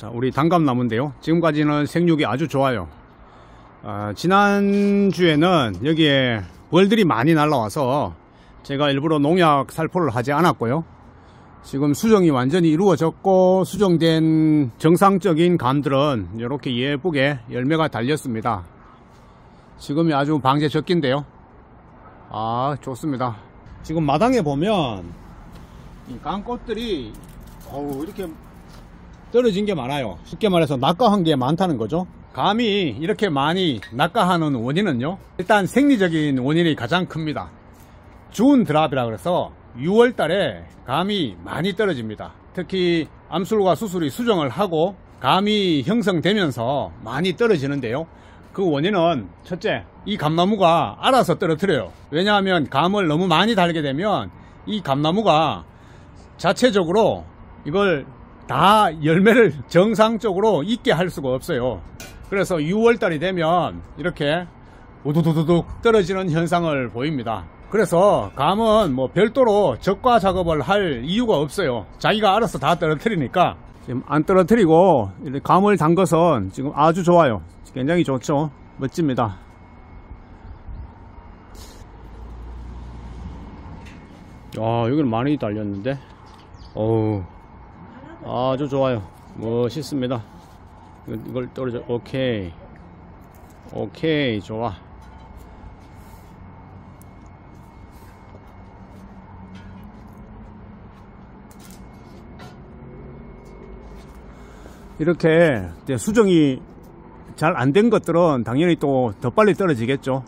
자, 우리 단감나무인데요. 지금까지는 생육이 아주 좋아요. 지난주에는 여기에 벌들이 많이 날라와서 제가 일부러 농약 살포를 하지 않았고요. 지금 수정이 완전히 이루어졌고 수정된 정상적인 감들은 이렇게 예쁘게 열매가 달렸습니다. 지금이 아주 방제적기인데요. 좋습니다. 지금 마당에 보면 이 깡꽃들이 이렇게 떨어진 게 많아요. 쉽게 말해서 낙과한 게 많다는 거죠. 감이 이렇게 많이 낙과하는 원인은요, 일단 생리적인 원인이 가장 큽니다. 준 드랍이라 그래서 6월 달에 감이 많이 떨어집니다. 특히 암술과 수술이 수정을 하고 감이 형성되면서 많이 떨어지는데요. 그 원인은 첫째, 이 감나무가 알아서 떨어뜨려요. 왜냐하면 감을 너무 많이 달게 되면 이 감나무가 자체적으로 이걸 다 열매를 정상적으로 있게 할 수가 없어요. 그래서 6월달이 되면 이렇게 우두두둑 떨어지는 현상을 보입니다. 그래서 감은 뭐 별도로 적과 작업을 할 이유가 없어요. 자기가 알아서 다 떨어뜨리니까. 지금 안 떨어뜨리고 감을 단 것은 지금 아주 좋아요. 굉장히 좋죠. 멋집니다. 여기는 많이 달렸는데 아주 좋아요. 멋있습니다. 이걸 떨어져. 오케이 좋아. 이렇게 수정이 잘 안 된 것들은 당연히 또 더 빨리 떨어지겠죠.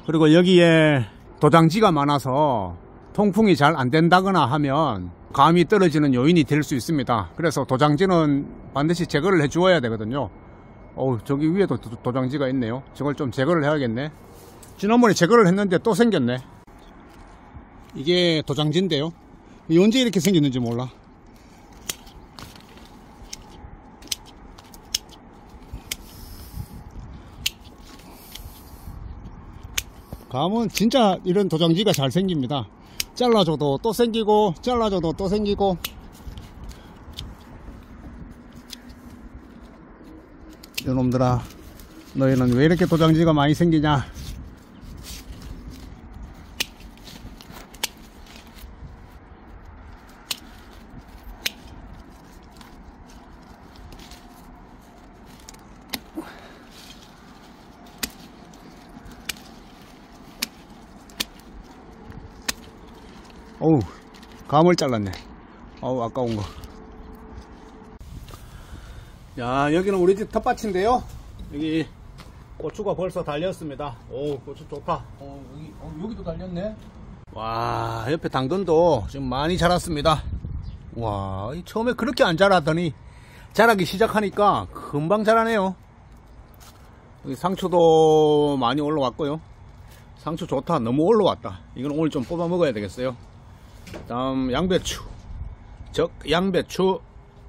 그리고 여기에 도장지가 많아서 통풍이 잘 안 된다거나 하면 감이 떨어지는 요인이 될 수 있습니다. 그래서 도장지는 반드시 제거를 해 주어야 되거든요. 저기 위에도 도장지가 있네요. 저걸 좀 제거를 해야겠네. 지난번에 제거를 했는데 또 생겼네. 이게 도장지인데요. 언제 이렇게 생겼는지 몰라. 감은 진짜 이런 도장지가 잘 생깁니다. 잘라줘도 또 생기고 잘라줘도 또 생기고. 이놈들아, 너희는 왜 이렇게 도장지가 많이 생기냐. 감을 잘랐네. 아까운 거. 야, 여기는 우리 집 텃밭인데요. 여기 고추가 벌써 달렸습니다. 고추 좋다. 여기도 달렸네. 와, 옆에 당근도 지금 많이 자랐습니다. 와, 처음에 그렇게 안 자라더니 자라기 시작하니까 금방 자라네요. 여기 상추도 많이 올라왔고요. 상추 좋다. 너무 올라왔다. 이건 오늘 좀 뽑아 먹어야 되겠어요. 다음 양배추, 양배추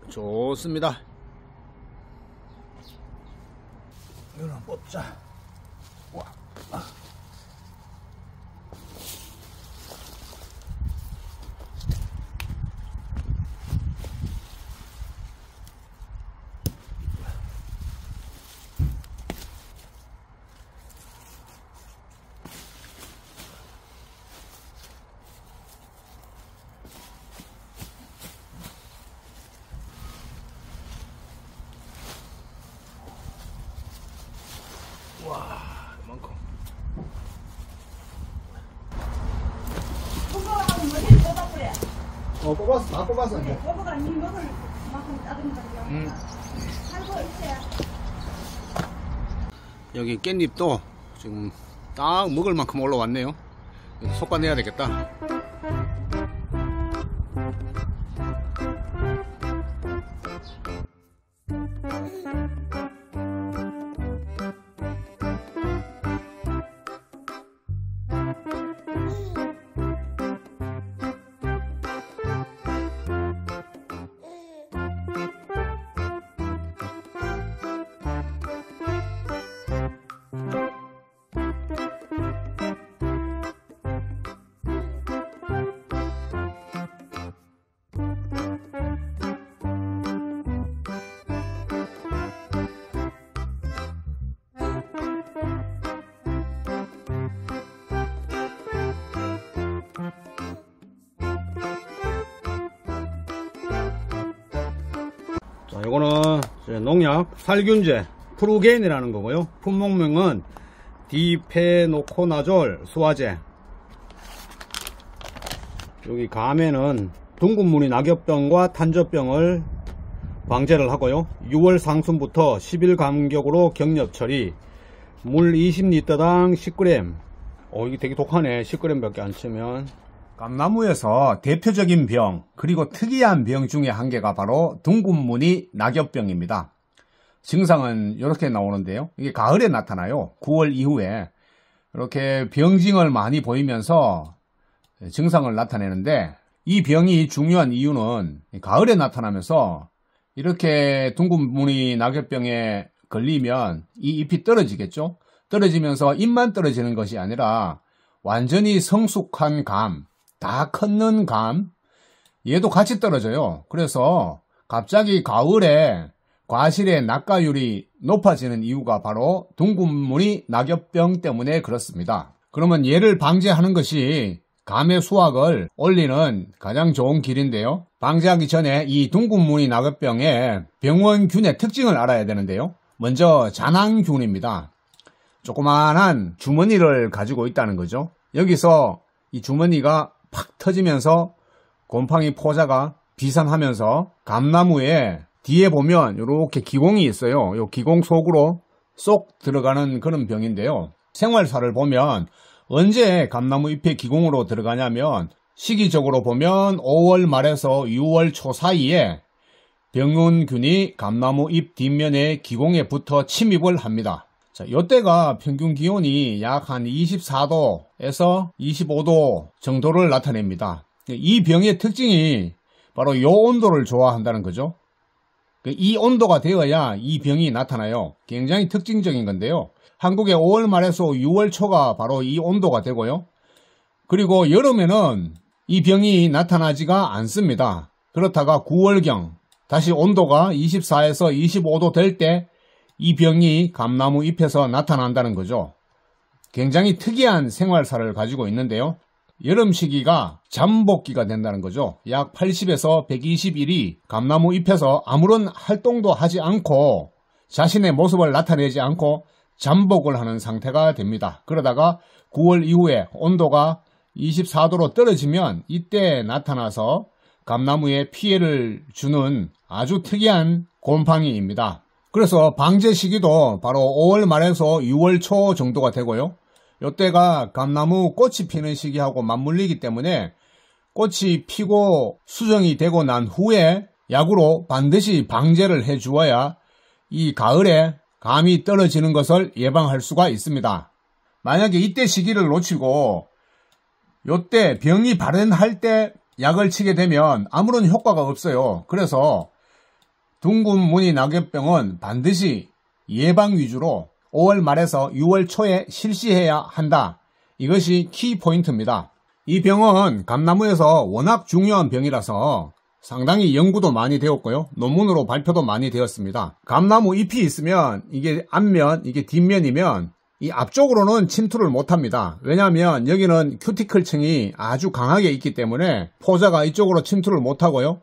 좋습니다. 이거는 뽑자. 와. 와, 이만큼. 뽑았어. 다 뽑았어. 이제. 여보가 니 먹을 만큼 따뜻한 거야. 살고 있어요. 여기 깻잎도 지금 딱 먹을 만큼 올라왔네요. 솎아내야 되겠다. 자, 요거는 농약 살균제 프루겐이라는 거고요. 품목명은 디페노코나졸 수화제. 여기 감에는 둥근무늬 낙엽병과 탄저병을 방제를 하고요. 6월 상순부터 10일 간격으로 격렵 처리. 물 20리터당 10g. 이게 되게 독하네. 10g 밖에 안 치면. 감나무에서 대표적인 병, 그리고 특이한 병 중에 한 개가 바로 둥근무늬 낙엽병입니다. 증상은 이렇게 나오는데요. 이게 가을에 나타나요. 9월 이후에 이렇게 병징을 많이 보이면서 증상을 나타내는데, 이 병이 중요한 이유는 가을에 나타나면서 이렇게 둥근무늬 낙엽병에 걸리면 이 잎이 떨어지겠죠. 떨어지면서 잎만 떨어지는 것이 아니라 완전히 성숙한 감, 다 컸는 감, 얘도 같이 떨어져요. 그래서 갑자기 가을에 과실의 낙가율이 높아지는 이유가 바로 둥근무늬 낙엽병 때문에 그렇습니다. 그러면 얘를 방제하는 것이 감의 수확을 올리는 가장 좋은 길인데요. 방제하기 전에 이 둥근무늬 낙엽병의 병원균의 특징을 알아야 되는데요. 먼저 잔황균입니다. 조그만한 주머니를 가지고 있다는 거죠. 여기서 이 주머니가 팍 터지면서 곰팡이 포자가 비산하면서 감나무에 뒤에 보면 이렇게 기공이 있어요. 이 기공 속으로 쏙 들어가는 그런 병인데요. 생활사를 보면 언제 감나무 잎에 기공으로 들어가냐면, 시기적으로 보면 5월 말에서 6월 초 사이에 병원균이 감나무 잎 뒷면에 기공에 붙어 침입을 합니다. 자, 이때가 평균 기온이 약 한 24도에서 25도 정도를 나타냅니다. 이 병의 특징이 바로 이 온도를 좋아한다는 거죠. 이 온도가 되어야 이 병이 나타나요. 굉장히 특징적인 건데요. 한국의 5월 말에서 6월 초가 바로 이 온도가 되고요. 그리고 여름에는 이 병이 나타나지가 않습니다. 그렇다가 9월경 다시 온도가 24에서 25도 될 때 이 병이 감나무 잎에서 나타난다는 거죠. 굉장히 특이한 생활사를 가지고 있는데요. 여름 시기가 잠복기가 된다는 거죠. 약 80에서 120일이 감나무 잎에서 아무런 활동도 하지 않고 자신의 모습을 나타내지 않고 잠복을 하는 상태가 됩니다. 그러다가 9월 이후에 온도가 24도로 떨어지면 이때 나타나서 감나무에 피해를 주는 아주 특이한 곰팡이입니다. 그래서 방제 시기도 바로 5월 말에서 6월 초 정도가 되고요. 이때가 감나무 꽃이 피는 시기하고 맞물리기 때문에 꽃이 피고 수정이 되고 난 후에 약으로 반드시 방제를 해 주어야 이 가을에 감이 떨어지는 것을 예방할 수가 있습니다. 만약에 이때 시기를 놓치고 이때 병이 발현할 때 약을 치게 되면 아무런 효과가 없어요. 그래서 둥근무늬 낙엽병은 반드시 예방 위주로 5월 말에서 6월 초에 실시해야 한다. 이것이 키포인트입니다. 이 병은 감나무에서 워낙 중요한 병이라서 상당히 연구도 많이 되었고요. 논문으로 발표도 많이 되었습니다. 감나무 잎이 있으면 이게 앞면, 이게 뒷면이면 이 앞쪽으로는 침투를 못합니다. 왜냐하면 여기는 큐티클층이 아주 강하게 있기 때문에 포자가 이쪽으로 침투를 못하고요.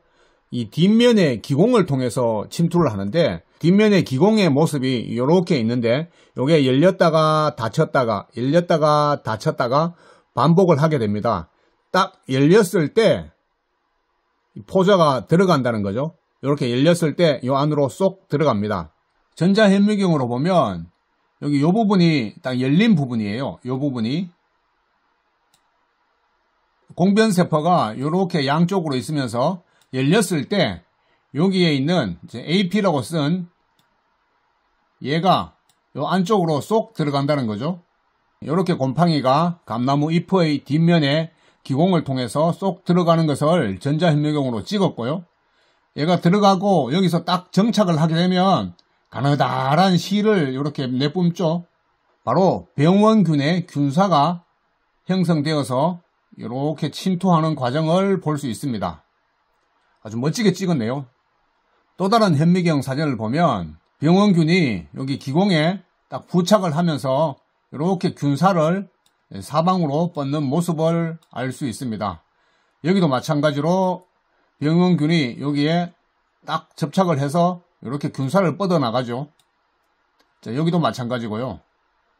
이 뒷면의 기공을 통해서 침투를 하는데, 뒷면의 기공의 모습이 이렇게 있는데 이게 열렸다가 닫혔다가 열렸다가 닫혔다가 반복을 하게 됩니다. 딱 열렸을 때 포자가 들어간다는 거죠. 이렇게 열렸을 때 이 안으로 쏙 들어갑니다. 전자현미경으로 보면 여기 이 부분이 딱 열린 부분이에요. 이 부분이 공변세포가 이렇게 양쪽으로 있으면서 열렸을 때 여기에 있는 AP라고 쓴 얘가 이 안쪽으로 쏙 들어간다는 거죠. 이렇게 곰팡이가 감나무 잎의 뒷면에 기공을 통해서 쏙 들어가는 것을 전자현미경으로 찍었고요. 얘가 들어가고 여기서 딱 정착을 하게 되면 가느다란 실을 이렇게 내뿜죠. 바로 병원균의 균사가 형성되어서 이렇게 침투하는 과정을 볼 수 있습니다. 아주 멋지게 찍었네요. 또 다른 현미경 사진을 보면 병원균이 여기 기공에 딱 부착을 하면서 이렇게 균사를 사방으로 뻗는 모습을 알 수 있습니다. 여기도 마찬가지로 병원균이 여기에 딱 접착을 해서 이렇게 균사를 뻗어 나가죠. 자, 여기도 마찬가지고요.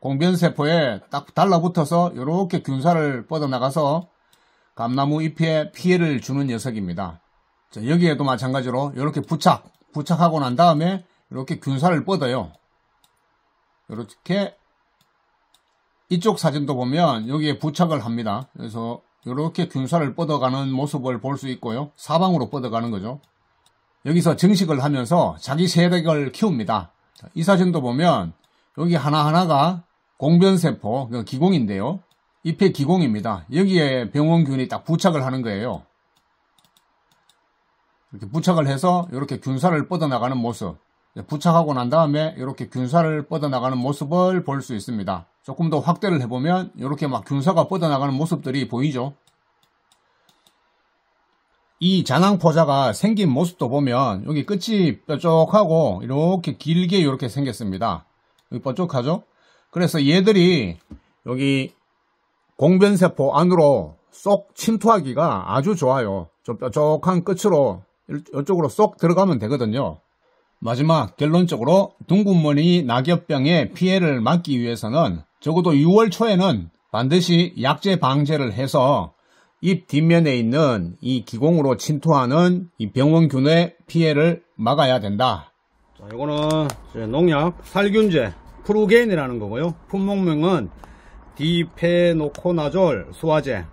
공변세포에 딱 달라붙어서 이렇게 균사를 뻗어 나가서 감나무 잎에 피해를 주는 녀석입니다. 자, 여기에도 마찬가지로 이렇게 부착하고 난 다음에 이렇게 균사를 뻗어요. 이렇게 이쪽 사진도 보면 여기에 부착을 합니다. 그래서 이렇게 균사를 뻗어가는 모습을 볼 수 있고요. 사방으로 뻗어가는 거죠. 여기서 증식을 하면서 자기 세력을 키웁니다. 이 사진도 보면 여기 하나하나가 공변세포, 기공인데요. 잎의 기공입니다. 여기에 병원균이 딱 부착을 하는 거예요. 이렇게 부착을 해서 이렇게 균사를 뻗어나가는 모습. 부착하고 난 다음에 이렇게 균사를 뻗어나가는 모습을 볼 수 있습니다. 조금 더 확대를 해보면 이렇게 막 균사가 뻗어나가는 모습들이 보이죠. 이 자낭포자가 생긴 모습도 보면 여기 끝이 뾰족하고 이렇게 길게 이렇게 생겼습니다. 여기 뾰족하죠? 그래서 얘들이 여기 공변세포 안으로 쏙 침투하기가 아주 좋아요. 좀 뾰족한 끝으로 이쪽으로 쏙 들어가면 되거든요. 마지막 결론적으로 둥근무늬 낙엽병의 피해를 막기 위해서는 적어도 6월 초에는 반드시 약제 방제를 해서 잎 뒷면에 있는 이 기공으로 침투하는 이 병원균의 피해를 막아야 된다. 자, 이거는 농약 살균제 프루겐이라는 거고요. 품목명은 디페노코나졸 수화제.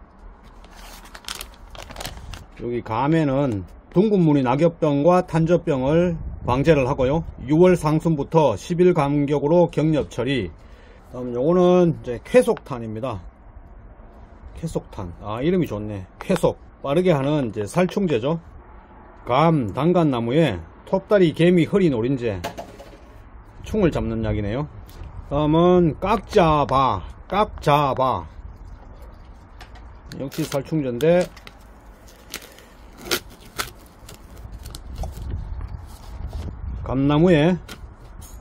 여기 감에는 둥근무늬 낙엽병과 탄저병을 방제를 하고요. 6월 상순부터 10일 간격으로 격렵 처리. 다음 요거는 이제 쾌속탄입니다. 쾌속탄. 아, 이름이 좋네. 쾌속. 빠르게 하는 이제 살충제죠. 감, 단간나무에 톱다리, 개미, 허리, 노린재. 충을 잡는 약이네요. 다음은 깍자바. 깍자바. 역시 살충제인데 감나무에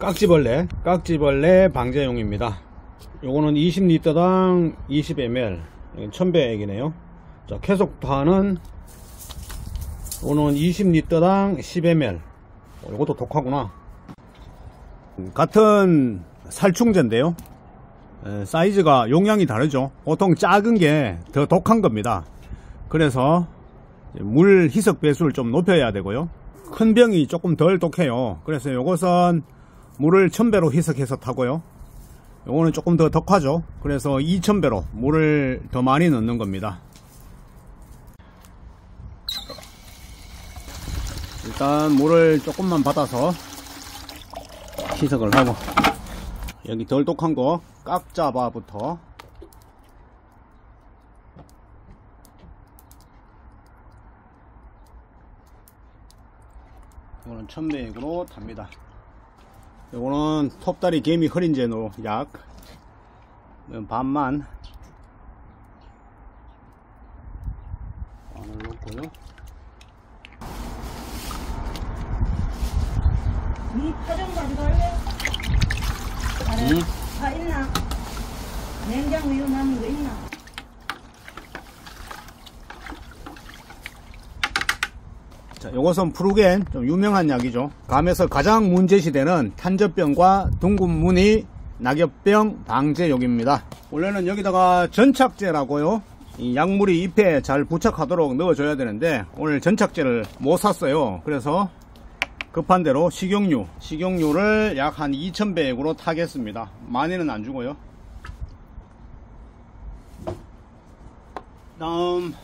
깍지벌레 방제용입니다. 요거는 20리터당 20ml 1000배액이네요. 자, 쾌속탄은 요거는 20리터당 10ml. 요것도 독하구나. 같은 살충제인데요. 사이즈가 용량이 다르죠. 보통 작은 게 더 독한 겁니다. 그래서 물 희석 배수를 좀 높여야 되고요. 큰 병이 조금 덜 독해요. 그래서 요것은 물을 1000배로 희석해서 타고요. 요거는 조금 더 독하죠. 그래서 2000배로 물을 더 많이 넣는 겁니다. 일단 물을 조금만 받아서 희석을 하고, 여기 덜 독한 거 깍자바부터 이거는 1000배액으로 탑니다. 이거는 톱다리, 개미, 허린제노 약 반만 넣고요. 이 파전 가져갈래? 다 있나? 냉장고 이거 남은 거 있나? 자, 이것은 프루겐, 좀 유명한 약이죠. 감에서 가장 문제시되는 탄저병과 둥근무늬 낙엽병 방제용입니다. 원래는 여기다가 전착제라고요. 이 약물이 잎에 잘 부착하도록 넣어줘야 되는데 오늘 전착제를 못 샀어요. 그래서 급한 대로 식용유를 약 한 2000배액으로 타겠습니다. 많이는 안 주고요. 다음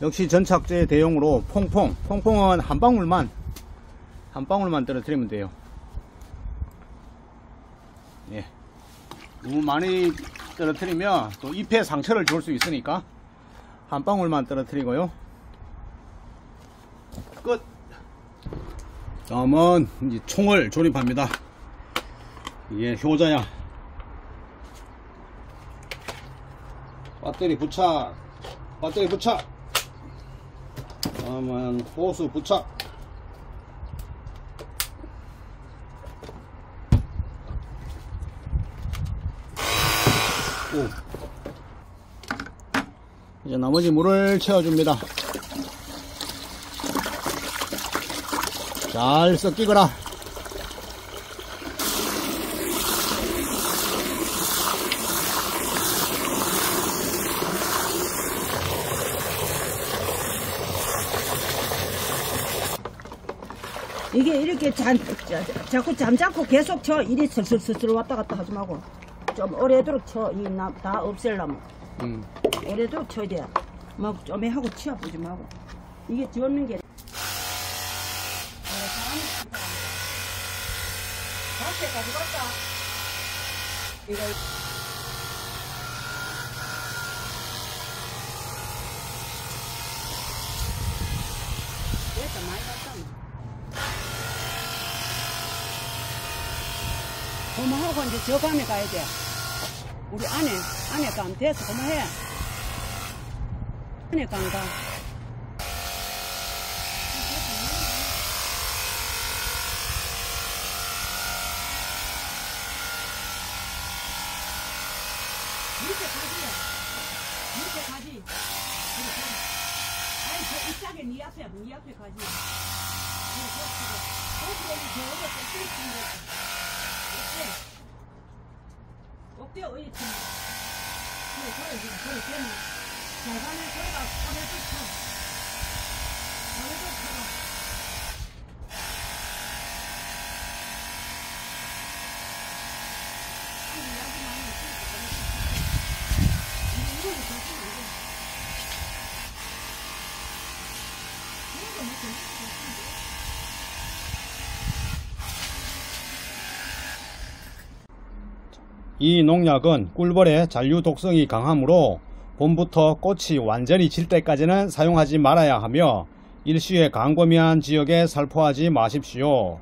역시 전착제 대용으로 퐁퐁은 한 방울만 떨어뜨리면 돼요. 예. 너무 많이 떨어뜨리면 또 잎에 상처를 줄 수 있으니까 한 방울만 떨어뜨리고요. 끝. 다음은 이제 총을 조립합니다. 이게 효자야. 배터리 부착. 다음은 호수 부착. 이제 나머지 물을 채워줍니다. 잘 섞이거라. 이게 이렇게 자꾸 잠자고 계속 쳐. 이리 슬슬슬슬 왔다 갔다 하지 말고. 좀 오래도록 쳐. 다 없애려면. 오래도록 쳐야 돼. 막 좀 하고 치아보지 말고. 이게 지웠는 게. 밖에 가져갔다. 이거. 됐다, 많이 갔다. 그만하고 이제 저 감에 가야 돼. 우리 안에 감 돼서 그만해. 안에 감 가. 밑에 가지. 아니, 저 이쪽에 네 앞에 가지. 어때요? 어이 참. 그래, 잘 가네. 소리가 오늘도 쳐. 오늘도 쳐봐. 이거는 좋지 않아. 이거 뭐 이 농약은 꿀벌의 잔류 독성이 강하므로 봄부터 꽃이 완전히 질 때까지는 사용하지 말아야 하며 일시에 광범위한 지역에 살포하지 마십시오.